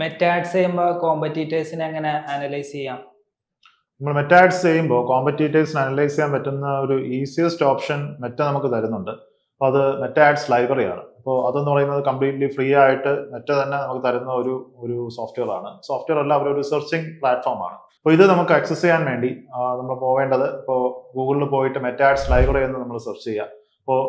Meta ads ചെയ്യുമ്പോൾ കോമ്പറ്റീറ്റേഴ്സിനെ എങ്ങനെ analyse ചെയ്യാം? നമ്മൾ മെറ്റ ആഡ്സ് ചെയ്യുമ്പോൾ കോമ്പറ്റീറ്റേഴ്സിന് അനലൈസ് ചെയ്യാൻ പറ്റുന്ന ഒരു ഈസിയസ്റ്റ് ഓപ്ഷൻ മെറ്റ നമുക്ക് തരുന്നുണ്ട്. അപ്പോൾ അത് മെറ്റ ആഡ്സ് ലൈബ്രറിയാണ്. അപ്പോൾ അതെന്ന് പറയുന്നത് കംപ്ലീറ്റ്ലി ഫ്രീ ആയിട്ട് മെറ്റ തന്നെ നമുക്ക് തരുന്ന ഒരു സോഫ്റ്റ്വെയർ ആണ്. സോഫ്റ്റ്വെയർ അല്ല, അവരൊരു സെർച്ചിങ് പ്ലാറ്റ്ഫോമാണ്. അപ്പോൾ ഇത് നമുക്ക് ആക്സസ് ചെയ്യാൻ വേണ്ടി നമ്മൾ പോവേണ്ടത്, ഇപ്പോൾ ഗൂഗിളിൽ പോയിട്ട് മെറ്റ ആഡ്സ് ലൈബ്രറി എന്ന് നമ്മൾ സെർച്ച് ചെയ്യുക. അപ്പോൾ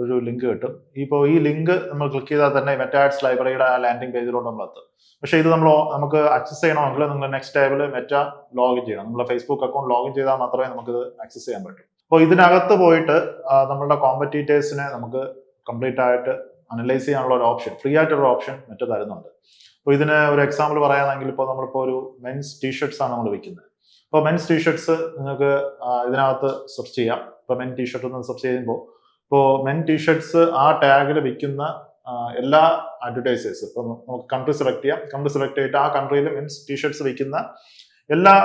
ഒരു ലിങ്ക് കിട്ടും. ഇപ്പോൾ ഈ ലിങ്ക് നമ്മൾ ക്ലിക്ക് ചെയ്താൽ തന്നെ മെറ്റ ആഡ്സ് ലൈബ്രറിയുടെ ആ ലാൻഡിംഗ് പേജിലോട്ട് നമ്മൾ എത്തും. പക്ഷേ ഇത് നമുക്ക് ആക്സസ് ചെയ്യണമെങ്കിൽ നിങ്ങൾ നെക്സ്റ്റ് ടാബിൽ മെറ്റ ലോഗിൻ ചെയ്യണം. നിങ്ങളുടെ ഫേസ്ബുക്ക് അക്കൗണ്ട് ലോഗിൻ ചെയ്താൽ മാത്രമേ നമുക്കിത് ആക്സസ് ചെയ്യാൻ പറ്റൂ. അപ്പോൾ ഇതിനകത്ത് പോയിട്ട് നമ്മളുടെ കോമ്പറ്റീറ്റേഴ്സിനെ നമുക്ക് കംപ്ലീറ്റ് ആയിട്ട് അനലൈസ് ചെയ്യാനുള്ള ഒരു ഓപ്ഷൻ, ഫ്രീ ആയിട്ടൊരു ഓപ്ഷൻ മെറ്റ തരുന്നുണ്ട്. അപ്പോൾ ഇതിന് ഒരു എക്സാമ്പിൾ പറയുകയാണെങ്കിൽ, ഇപ്പോൾ നമ്മളിപ്പോൾ ഒരു മെൻസ് ടീഷർട്ട്സ് ആണ് നമ്മൾ വിൽക്കുന്നത്. അപ്പോൾ മെൻസ് ടീഷർട്ട്സ് നിങ്ങൾക്ക് ഇതിനകത്ത് സെർച്ച് ചെയ്യാം. ഇപ്പോൾ മെൻ ടീഷർട്ട് എന്ന് സെർച്ച് ചെയ്യുമ്പോൾ ഇപ്പോൾ മെൻ ടീഷർട്ട്സ് ആ ടാഗിൽ വിൽക്കുന്ന എല്ലാ അഡ്വർടൈസേഴ്സ്, ഇപ്പൊ നമുക്ക് കൺട്രി സെലക്ട് ചെയ്യാം. കൺട്രി സെലക്ട് ചെയ്തിട്ട് ആ കൺട്രിയിൽ മെൻസ് ടീഷർട്ട്സ് വിൽക്കുന്ന എല്ലാ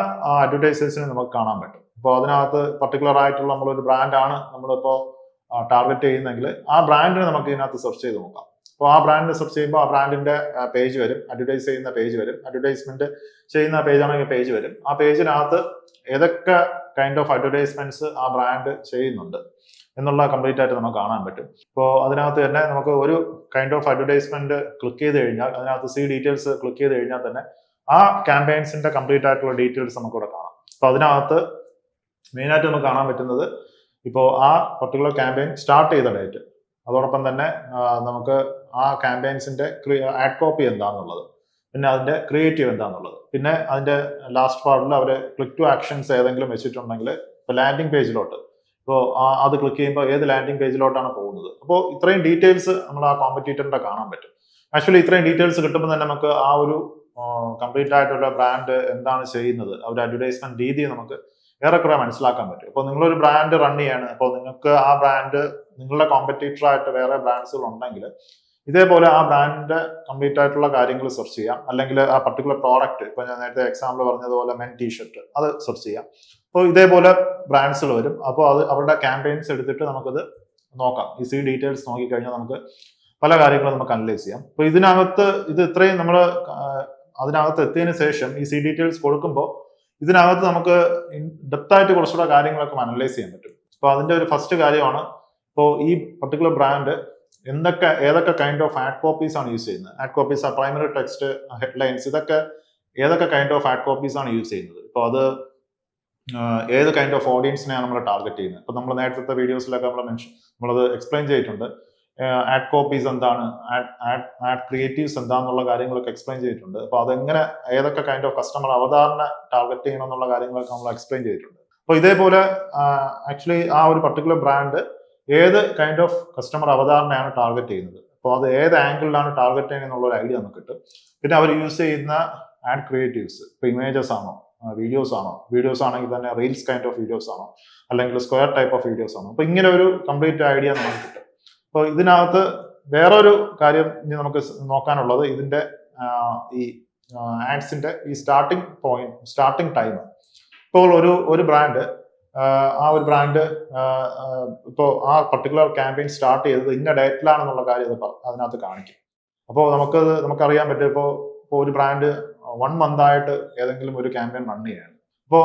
അഡ്വർടൈസേഴ്സിനും നമുക്ക് കാണാൻ പറ്റും. അപ്പോൾ അതിനകത്ത് പർട്ടിക്കുലർ ആയിട്ടുള്ള നമ്മളൊരു ബ്രാൻഡാണ് നമ്മളിപ്പോൾ ടാർഗറ്റ് ചെയ്യുന്നെങ്കിൽ ആ ബ്രാൻഡിനെ നമുക്ക് ഇതിനകത്ത് സെർച്ച് ചെയ്ത് നോക്കാം. അപ്പോൾ ആ ബ്രാൻഡിനെ സെർച്ച് ചെയ്യുമ്പോൾ ആ ബ്രാൻഡിന്റെ പേജ് വരും, അഡ്വർടൈസ് ചെയ്യുന്ന പേജ് വരും, അഡ്വർടൈസ്മെന്റ് ചെയ്യുന്ന പേജാണെങ്കിൽ പേജ് വരും. ആ പേജിനകത്ത് ഏതൊക്കെ കൈൻഡ് ഓഫ് അഡ്വർടൈസ്മെന്റ്സ് ആ ബ്രാൻഡ് ചെയ്യുന്നുണ്ട് എന്നുള്ള കംപ്ലീറ്റ് ആയിട്ട് നമുക്ക് കാണാൻ പറ്റും. ഇപ്പോൾ അതിനകത്ത് തന്നെ നമുക്ക് ഒരു കൈൻഡ് ഓഫ് അഡ്വർടൈസ്മെന്റ് ക്ലിക്ക് ചെയ്ത് കഴിഞ്ഞാൽ, അതിനകത്ത് സി ഡീറ്റെയിൽസ് ക്ലിക്ക് ചെയ്ത് കഴിഞ്ഞാൽ തന്നെ ആ ക്യാമ്പയിൻസിന്റെ കംപ്ലീറ്റ് ആയിട്ടുള്ള ഡീറ്റെയിൽസ് നമുക്കിവിടെ കാണാം. അപ്പോൾ അതിനകത്ത് മെയിനായിട്ട് നമുക്ക് കാണാൻ പറ്റുന്നത് ഇപ്പോൾ ആ പർട്ടിക്കുലർ ക്യാമ്പയിൻ സ്റ്റാർട്ട് ചെയ്ത ഡേറ്റ്, അതോടൊപ്പം തന്നെ നമുക്ക് ആ ക്യാമ്പയിൻസിന്റെ ആഡ് കോപ്പി എന്താണെന്നുള്ളത്, പിന്നെ അതിന്റെ ക്രിയേറ്റീവ് എന്താണെന്നുള്ളത്, പിന്നെ അതിന്റെ ലാസ്റ്റ് പാർട്ടിൽ അവർ ക്ലിക്ക് ടു ആക്ഷൻസ് ഏതെങ്കിലും വെച്ചിട്ടുണ്ടെങ്കിൽ ഇപ്പോൾ ലാൻഡിംഗ് പേജിലോട്ട് ഇപ്പോൾ അത് ക്ലിക്ക് ചെയ്യുമ്പോൾ ഏത് ലാൻഡിംഗ് പേജിലോട്ടാണ് പോകുന്നത്. അപ്പോൾ ഇത്രയും ഡീറ്റെയിൽസ് നമ്മൾ ആ കോമ്പറ്റീറ്ററിന്റെ കാണാൻ പറ്റും. ആക്ച്വലി ഇത്രയും ഡീറ്റെയിൽസ് കിട്ടുമ്പോൾ തന്നെ നമുക്ക് ആ ഒരു കംപ്ലീറ്റ് ആയിട്ടുള്ള ബ്രാൻഡ് എന്താണ് ചെയ്യുന്നത്, അവരുടെ അഡ്വർടൈസ്മെന്റ് രീതി നമുക്ക് ഏറെക്കുറെ മനസ്സിലാക്കാൻ പറ്റും. ഇപ്പോൾ നിങ്ങളൊരു ബ്രാൻഡ് റൺ ചെയ്യാണ്, അപ്പോൾ നിങ്ങൾക്ക് ആ ബ്രാൻഡ് നിങ്ങളുടെ കോമ്പറ്റീറ്റർ ആയിട്ട് വേറെ ബ്രാൻഡ്സുകൾ ഉണ്ടെങ്കിൽ ഇതേപോലെ ആ ബ്രാൻഡിന്റെ കംപ്ലീറ്റ് ആയിട്ടുള്ള കാര്യങ്ങൾ സെർച്ച് ചെയ്യാം. അല്ലെങ്കിൽ ആ പർട്ടിക്കുലർ പ്രോഡക്റ്റ്, ഇപ്പൊ ഞാൻ നേരത്തെ എക്സാമ്പിൾ പറഞ്ഞതുപോലെ മെൻ ടീഷർട്ട്, അത് സെർച്ച് ചെയ്യാം. അപ്പോൾ ഇതേപോലെ ബ്രാൻഡ്സുകൾ വരും. അപ്പോൾ അത് അവരുടെ ക്യാമ്പയിൻസ് എടുത്തിട്ട് നമുക്കത് നോക്കാം. ഈ സി ഡീറ്റെയിൽസ് നോക്കിക്കഴിഞ്ഞാൽ നമുക്ക് പല കാര്യങ്ങളും നമുക്ക് അനലൈസ് ചെയ്യാം. അപ്പോൾ ഇതിനകത്ത് ഇത് ഇത്രയും നമ്മൾ അതിനകത്ത് എത്തിയതിനു ശേഷം ഈ സി ഡീറ്റെയിൽസ് കൊടുക്കുമ്പോൾ ഇതിനകത്ത് നമുക്ക് ഡെപ്ത് ആയിട്ട് കുറച്ചുകൂടെ കാര്യങ്ങളൊക്കെ അനലൈസ് ചെയ്യാൻ പറ്റും. അപ്പോൾ അതിന്റെ ഒരു ഫസ്റ്റ് കാര്യമാണ്, ഇപ്പോൾ ഈ പർട്ടിക്കുലർ ബ്രാൻഡ് ഏതൊക്കെ കൈൻഡ് ഓഫ് ആഡ് കോപ്പീസ് ആണ് യൂസ് ചെയ്യുന്നത്. Add copies, primary text, headlines, ഇതൊക്കെ ഏതൊക്കെ കൈൻഡ് ഓഫ് ആഡ് കോപ്പീസ് ആണ് യൂസ് ചെയ്യുന്നത്. ഇപ്പോൾ അത് ഏത് കൈൻഡ് ഓഫ് ഓഡിയൻസിനെയാണ് നമ്മൾ ടാർഗറ്റ് ചെയ്യുന്നത്. ഇപ്പൊ നമ്മൾ നേരത്തെ വീഡിയോസിലൊക്കെ നമ്മളത് എക്സ്പ്ലെയിൻ ചെയ്തിട്ടുണ്ട്. ആഡ് കോപ്പീസ് എന്താണ്, ആഡ് ക്രിയേറ്റീവ്സ് എന്താണെന്നുള്ള കാര്യങ്ങളൊക്കെ എക്സ്പ്ലെയിൻ ചെയ്തിട്ടുണ്ട്. അപ്പൊ അതെങ്ങനെ ഏതൊക്കെ കൈൻഡ് ഓഫ് കസ്റ്റമർ അവതാറിനെ ടാർഗറ്റ് ചെയ്യണം എന്നുള്ള കാര്യങ്ങളൊക്കെ നമ്മൾ എക്സ്പ്ലെയിൻ ചെയ്തിട്ടുണ്ട്. അപ്പൊ ഇതേപോലെ ആക്ച്വലി ആ ഒരു പർട്ടിക്കുലർ ബ്രാൻഡ് ഏത് കൈൻഡ് ഓഫ് കസ്റ്റമർ അവതാറിനെയാണ് ടാർഗറ്റ് ചെയ്യുന്നത്, അപ്പോൾ അത് ഏത് ആംഗിളിലാണ് ടാർഗറ്റ് ചെയ്യുന്നത് എന്നുള്ള ഒരു ഐഡിയ നമുക്ക് കിട്ടും. പിന്നെ അവർ യൂസ് ചെയ്യുന്ന ആഡ് ക്രിയേറ്റീവ്സ്, ഇപ്പൊ ഇമേജസ് ആണോ, വീഡിയോസ് ആണോ, വീഡിയോസ് ആണെങ്കിൽ തന്നെ റീൽസ് കൈൻഡ് ഓഫ് വീഡിയോസ് ആണോ, അല്ലെങ്കിൽ സ്ക്വയർ ടൈപ്പ് ഓഫ് വീഡിയോസ് ആണോ. അപ്പൊ ഇങ്ങനെ ഒരു കംപ്ലീറ്റ് ഐഡിയ നമുക്ക് കിട്ടും. അപ്പോൾ ഇതിനകത്ത് വേറൊരു കാര്യം ഇനി നമുക്ക് നോക്കാനുള്ളത്, ഇതിന്റെ ഈ ആഡ്സിന്റെ ഈ സ്റ്റാർട്ടിംഗ് ടൈം. ഇപ്പോൾ ഒരു ബ്രാൻഡ് ആ ഒരു ബ്രാൻഡ് ഇപ്പോൾ ആ പർട്ടിക്കുലർ ക്യാമ്പയിൻ സ്റ്റാർട്ട് ചെയ്തത് ഇന്ന ഡേറ്റിലാണെന്നുള്ള കാര്യം അതിനകത്ത് കാണിക്കും. അപ്പോൾ നമുക്കറിയാൻ പറ്റും, ഇപ്പോൾ ഒരു ബ്രാൻഡ് 1 മന്ത് ആയിട്ട് ഏതെങ്കിലും ഒരു ക്യാമ്പയിൻ റൺ ചെയ്യാണ്. അപ്പോൾ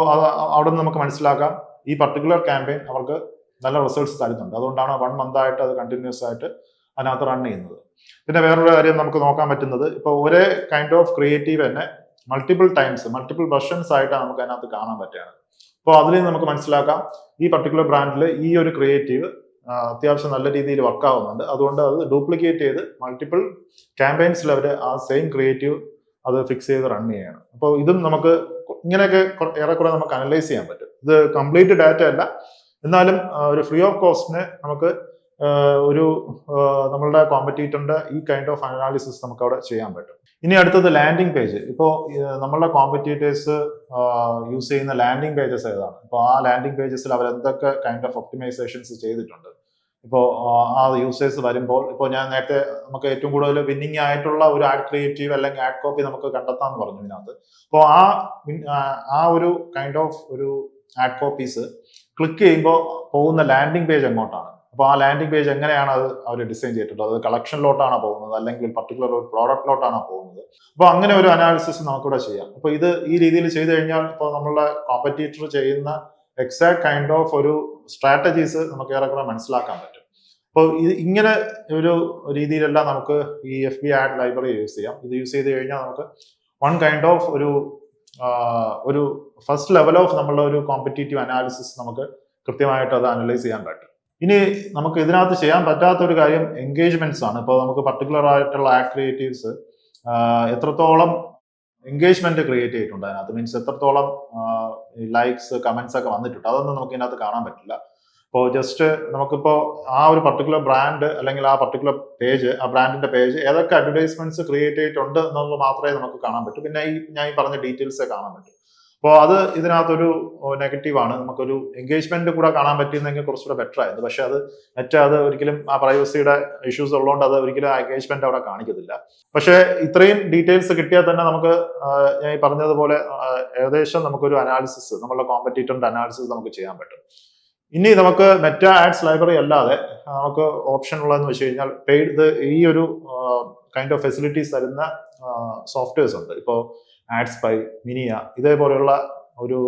അവിടെ നിന്ന് നമുക്ക് മനസ്സിലാക്കാം ഈ പർട്ടിക്കുലർ ക്യാമ്പയിൻ അവർക്ക് നല്ല റിസൾട്ട്സ് തരുന്നുണ്ട്. അതുകൊണ്ടാണ് 1 മന്ത് ആയിട്ട് അത് കണ്ടിന്യൂസ് ആയിട്ട് അതിനകത്ത് റൺ ചെയ്യുന്നത്. പിന്നെ വേറൊരു കാര്യം നമുക്ക് നോക്കാൻ പറ്റുന്നത്, ഇപ്പോൾ ഒരേ കൈൻഡ് ഓഫ് ക്രിയേറ്റീവ് തന്നെ മൾട്ടിപ്പിൾ ടൈംസ്, മൾട്ടിപ്പിൾ വെർഷൻസ് ആയിട്ടാണ് നമുക്ക് അതിനകത്ത് കാണാൻ പറ്റുകയാണ്. അപ്പോൾ അതിൽ നിന്ന് നമുക്ക് മനസ്സിലാക്കാം ഈ പർട്ടിക്കുലർ ബ്രാൻഡിൽ ഈ ഒരു ക്രിയേറ്റീവ് അത്യാവശ്യം നല്ല രീതിയിൽ വർക്ക് ആവുന്നുണ്ട്. അതുകൊണ്ട് അത് ഡ്യൂപ്ലിക്കേറ്റ് ചെയ്ത് മൾട്ടിപ്പിൾ ക്യാമ്പയിൻസിൽ അവർ ആ സെയിം ക്രിയേറ്റീവ് അത് ഫിക്സ് ചെയ്ത് റൺ ചെയ്യുകയാണ്. അപ്പോൾ ഇതും നമുക്ക് ഇങ്ങനെയൊക്കെ ഏറെക്കുറെ നമുക്ക് അനലൈസ് ചെയ്യാൻ പറ്റും. ഇത് കംപ്ലീറ്റ് ഡാറ്റ അല്ല, എന്നാലും ഒരു ഫ്രീ ഓഫ് കോസ്റ്റിന് നമുക്ക് നമ്മളുടെ കോമ്പറ്റീറ്ററിന്റെ ഈ കൈൻഡ് ഓഫ് അനാലിസിസ് നമുക്ക് അവിടെ ചെയ്യാൻ പറ്റും. ഇനി അടുത്തത് ലാൻഡിംഗ് പേജ്. ഇപ്പോൾ നമ്മളുടെ കോമ്പറ്റീറ്റേഴ്സ് യൂസ് ചെയ്യുന്ന ലാൻഡിംഗ് പേജസ് ഏതാണ്, ഇപ്പോൾ ആ ലാൻഡിംഗ് പേജസിൽ അവർ എന്തൊക്കെ കൈൻഡ് ഓഫ് ഒപ്റ്റിമൈസേഷൻസ് ചെയ്തിട്ടുണ്ട്. ഇപ്പോൾ ആ യൂസേഴ്സ് വരുമ്പോൾ, ഇപ്പോൾ ഞാൻ നേരത്തെ നമുക്ക് ഏറ്റവും കൂടുതൽ വിന്നിങ് ആയിട്ടുള്ള ഒരു ആഡ് ക്രിയേറ്റീവ് അല്ലെങ്കിൽ ആഡ് കോപ്പി നമുക്ക് കണ്ടെത്താന്ന് പറഞ്ഞു ഇതിനകത്ത്. അപ്പോൾ ആ ഒരു കൈൻഡ് ഓഫ് ഒരു ആഡ് കോപ്പീസ് ക്ലിക്ക് ചെയ്യുമ്പോൾ പോകുന്ന ലാൻഡിംഗ് പേജ് എങ്ങോട്ടാണ്, അപ്പോൾ ആ ലാൻഡിംഗ് പേജ് എങ്ങനെയാണ് അത് അവർ ഡിസൈൻ ചെയ്തിട്ടുള്ളത്, അത് കളക്ഷനിലോട്ടാണോ പോകുന്നത് അല്ലെങ്കിൽ പർട്ടിക്കുലർ ഒരു പ്രോഡക്റ്റിലോട്ടാണോ പോകുന്നത്. അപ്പോൾ അങ്ങനെ ഒരു അനാലിസിസ് നമുക്കിവിടെ ചെയ്യാം. അപ്പോൾ ഇത് ഈ രീതിയിൽ ചെയ്തു കഴിഞ്ഞാൽ ഇപ്പോൾ നമ്മളുടെ കോമ്പറ്റീറ്റർ ചെയ്യുന്ന എക്സാക്ട് കൈൻഡ് ഓഫ് ഒരു സ്ട്രാറ്റജീസ് നമുക്ക് ഏറെക്കുറെ മനസ്സിലാക്കാൻ പറ്റും. അപ്പോൾ ഇങ്ങനെ ഒരു രീതിയിലെല്ലാം നമുക്ക് ഈ FB ആഡ് ലൈബ്രറി യൂസ് ചെയ്യാം. ഇത് യൂസ് ചെയ്ത് കഴിഞ്ഞാൽ നമുക്ക് വൺ കൈൻഡ് ഓഫ് ഒരു ഫസ്റ്റ് ലെവൽ ഓഫ് നമ്മളുടെ ഒരു കോമ്പറ്റീറ്റീവ് അനാലിസിസ് നമുക്ക് കൃത്യമായിട്ട് അത് അനലൈസ് ചെയ്യാൻ പറ്റും. ഇനി നമുക്ക് ഇതിനകത്ത് ചെയ്യാൻ പറ്റാത്ത ഒരു കാര്യം എൻഗേജ്മെന്റ്സ് ആണ്. ഇപ്പോൾ നമുക്ക് പർട്ടിക്കുലർ ആയിട്ടുള്ള ആഡ് ക്രിയേറ്റീവ്സ് എത്രത്തോളം എൻഗേജ്മെന്റ് ക്രിയേറ്റ് ചെയ്തിട്ടുണ്ട് അതിനകത്ത്, മീൻസ് എത്രത്തോളം ലൈക്സ് കമന്റ്സ് ഒക്കെ വന്നിട്ടുണ്ട്, അതൊന്നും നമുക്ക് ഇതിനകത്ത് കാണാൻ പറ്റില്ല. ഇപ്പോൾ ജസ്റ്റ് നമുക്കിപ്പോൾ ആ ഒരു പർട്ടിക്കുലർ ബ്രാൻഡ് അല്ലെങ്കിൽ ആ പർട്ടിക്കുലർ പേജ്, ആ ബ്രാൻഡിന്റെ പേജ് ഏതൊക്കെ അഡ്വർടൈസ്മെന്റ്സ് ക്രിയേറ്റ് ചെയ്തിട്ടുണ്ട് എന്നുള്ളത് മാത്രമേ നമുക്ക് കാണാൻ പറ്റൂ. പിന്നെ ഞാൻ ഈ പറഞ്ഞ ഡീറ്റെയിൽസേ കാണാൻ പറ്റും. അപ്പോൾ അത് ഇതിനകത്തൊരു നെഗറ്റീവാണ്. നമുക്കൊരു എൻഗേജ്മെന്റ് കൂടെ കാണാൻ പറ്റുന്നെങ്കിൽ കുറച്ചുകൂടെ ബെറ്റർ ആയിരുന്നു. പക്ഷെ അത് ഒരിക്കലും ആ പ്രൈവസിയുടെ ഇഷ്യൂസ് ഉള്ളതുകൊണ്ട് അത് ഒരിക്കലും ആ എൻഗേജ്മെന്റ് അവിടെ കാണിക്കത്തില്ല. പക്ഷെ ഇത്രയും ഡീറ്റെയിൽസ് കിട്ടിയാൽ തന്നെ നമുക്ക് ഞാൻ ഈ പറഞ്ഞതുപോലെ ഏകദേശം നമുക്കൊരു അനാലിസിസ്, നമ്മളുടെ കോമ്പറ്റീറ്ററിന്റെ അനാലിസിസ് നമുക്ക് ചെയ്യാൻ പറ്റും. ഇനി നമുക്ക് മെറ്റ ആഡ്സ് ലൈബ്രറി അല്ലാതെ നമുക്ക് ഓപ്ഷൻ ഉള്ളതെന്ന് വെച്ച് കഴിഞ്ഞാൽ പെയ്ഡ് ഈ ഒരു കൈൻഡ് ഓഫ് ഫെസിലിറ്റീസ് തരുന്ന സോഫ്റ്റ്വെയർസ് ഉണ്ട്. ഇപ്പോൾ ആഡ്സ്പൈ, മിനിയ ഇതേപോലെയുള്ള ഒരു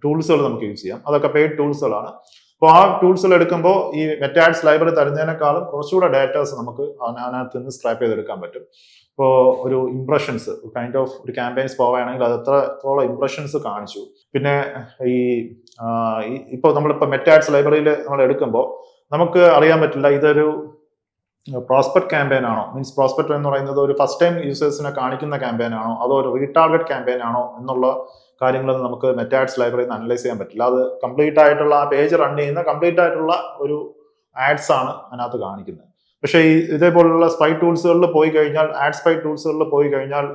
ടൂൾസുകൾ നമുക്ക് യൂസ് ചെയ്യാം. അതൊക്കെ പെയ്ഡ് ടൂൾസുകളാണ്. അപ്പോൾ ആ ടൂൾസുകൾ എടുക്കുമ്പോൾ ഈ മെറ്റ ആഡ്സ് ലൈബ്രറി തരുന്നതിനേക്കാളും കുറച്ചുകൂടെ ഡാറ്റാസ് നമുക്ക് അതിനകത്ത് നിന്ന് സ്ക്രാപ്പ് ചെയ്തെടുക്കാൻ പറ്റും. ഇപ്പോൾ ഒരു ഇംപ്രഷൻസ്, കൈൻഡ് ഓഫ് ഒരു ക്യാമ്പയിൻസ് പോവുകയാണെങ്കിൽ അത് എത്രത്തോളം ഇംപ്രഷൻസ് കാണിച്ചു. പിന്നെ ഇപ്പോൾ നമ്മളിപ്പോൾ മെറ്റ ആഡ്സ് ലൈബ്രറിയിൽ നമ്മൾ എടുക്കുമ്പോൾ നമുക്ക് അറിയാൻ പറ്റില്ല ഇതൊരു പ്രോസ്പെക്ട് ക്യാമ്പയിൻ ആണോ, മീൻസ് പ്രോസ്പെക്ട് എന്ന് പറയുന്നത് ഒരു ഫസ്റ്റ് ടൈം യൂസേഴ്സിനെ കാണിക്കുന്ന ക്യാമ്പയിൻ ആണോ അതോ ഒരു റീടാർഗറ്റ് ക്യാമ്പയിൻ ആണോ എന്നുള്ള കാര്യങ്ങളൊന്നും നമുക്ക് മെറ്റ ആഡ്സ് ലൈബ്രറിയിൽ നിന്ന് അനലൈസ് ചെയ്യാൻ പറ്റില്ല. അത് കംപ്ലീറ്റ് ആയിട്ടുള്ള ആ പേജ് റൺ ചെയ്യുന്ന കംപ്ലീറ്റ് ആയിട്ടുള്ള ഒരു ആഡ്സ് ആണ് അതിനകത്ത് കാണിക്കുന്നത്. പക്ഷേ ഇതേപോലുള്ള സ്പൈ ടൂൾസുകളിൽ പോയി കഴിഞ്ഞാൽ, ആഡ് സ്പൈ ടൂൾസുകളിൽ പോയി കഴിഞ്ഞാൽ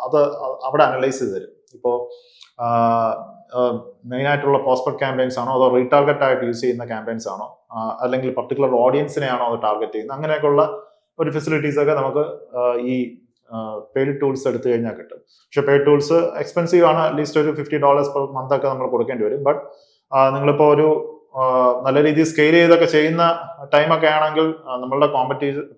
അത് അവിടെ അനലൈസ് ചെയ്ത് തരും. ഇപ്പോൾ മെയിൻ ആയിട്ടുള്ള പ്രോസ്പെക്ട് ക്യാമ്പയിൻസ് ആണോ അതോ റീടാർഗറ്റ് ആയിട്ട് യൂസ് ചെയ്യുന്ന ക്യാമ്പയിൻസ് ആണോ അല്ലെങ്കിൽ പർട്ടിക്കുലർ ഓഡിയൻസിനെയാണോ അത് ടാർഗറ്റ് ചെയ്യുന്നത്, അങ്ങനെയൊക്കെയുള്ള ഒരു ഫെസിലിറ്റീസ് ഒക്കെ നമുക്ക് ഈ പെയ്ഡ് ടൂൾസ് എടുത്തു കഴിഞ്ഞാൽ കിട്ടും. പക്ഷെ പെയ്ഡ് ടൂൾസ് എക്സ്പെൻസീവ് ആണ്. അറ്റ്ലീസ്റ്റ് ഒരു $50 പെർ മന്ത് ഒക്കെ നമ്മൾ കൊടുക്കേണ്ടി വരും. ബട്ട് നിങ്ങളിപ്പോൾ ഒരു നല്ല രീതിയിൽ സ്കെയിൽ ചെയ്തൊക്കെ ചെയ്യുന്ന ടൈമൊക്കെ ആണെങ്കിൽ നമ്മളുടെ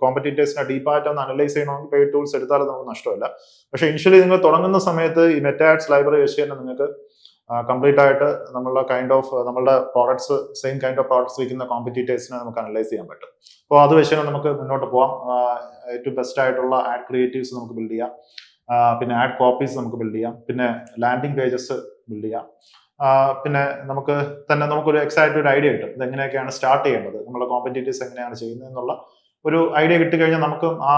കോമ്പറ്റീറ്റേഴ്സിനെ ഡീപ്പായിട്ട് ഒന്ന് അനലൈസ് ചെയ്യണമെങ്കിൽ പെയ്ഡ് ടൂൾസ് എടുത്താലും നമുക്ക് നഷ്ടമില്ല. പക്ഷേ ഇനിഷ്യലി നിങ്ങൾ തുടങ്ങുന്ന സമയത്ത് ഈ മെറ്റ ആഡ്സ് ലൈബ്രറി വെച്ച് തന്നെ നിങ്ങൾക്ക് കംപ്ലീറ്റ് ആയിട്ട് നമ്മളുടെ products, same kind of products വിൽക്കുന്ന കോമ്പറ്റീറ്റേഴ്സിനെ നമുക്ക് അനലൈസ് ചെയ്യാൻ പറ്റും. അപ്പോൾ അത് വെച്ച് തന്നെ നമുക്ക് മുന്നോട്ട് പോകാം. ഏറ്റവും ബെസ്റ്റ് ആയിട്ടുള്ള ആഡ് ക്രിയേറ്റീവ്സ് നമുക്ക് ബിൽഡ് ചെയ്യാം. പിന്നെ ആഡ് കോപ്പീസ് നമുക്ക് ബിൽഡ് ചെയ്യാം. പിന്നെ ലാൻഡിംഗ് പേജസ് ബിൽഡ് ചെയ്യാം. പിന്നെ നമുക്കൊരു എക്സാക്റ്റ് ഒരു ഐഡിയ കിട്ടും ഇതെങ്ങനെയൊക്കെയാണ് സ്റ്റാർട്ട് ചെയ്യേണ്ടത്, നമ്മുടെ കോമ്പറ്റീറ്റേഴ്സ് എങ്ങനെയാണ് ചെയ്യുന്നത് എന്നുള്ള ഒരു ഐഡിയ കിട്ടിക്കഴിഞ്ഞാൽ നമുക്ക് ആ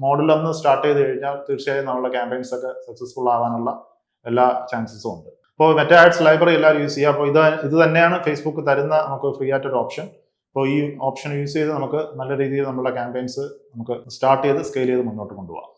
മോഡലൊന്ന് സ്റ്റാർട്ട് ചെയ്ത് കഴിഞ്ഞാൽ തീർച്ചയായും നമ്മുടെ ക്യാമ്പയിൻസ് ഒക്കെ സക്സസ്ഫുൾ ആവാനുള്ള എല്ലാ ചാൻസസും ഉണ്ട്. അപ്പോൾ മെറ്റ ആഡ്സ് ലൈബ്രറി എല്ലാവരും യൂസ് ചെയ്യുക. അപ്പോൾ ഇത് തന്നെയാണ് ഫേസ്ബുക്ക് തരുന്ന നമുക്ക് ഫ്രീ ആയിട്ടൊരു ഓപ്ഷൻ. അപ്പോൾ ഈ ഓപ്ഷൻ യൂസ് ചെയ്ത് നമുക്ക് നല്ല രീതിയിൽ നമ്മുടെ ക്യാമ്പയിൻസ് നമുക്ക് സ്റ്റാർട്ട് ചെയ്ത് സ്കെയിൽ ചെയ്ത് മുന്നോട്ട് കൊണ്ടുപോകാം.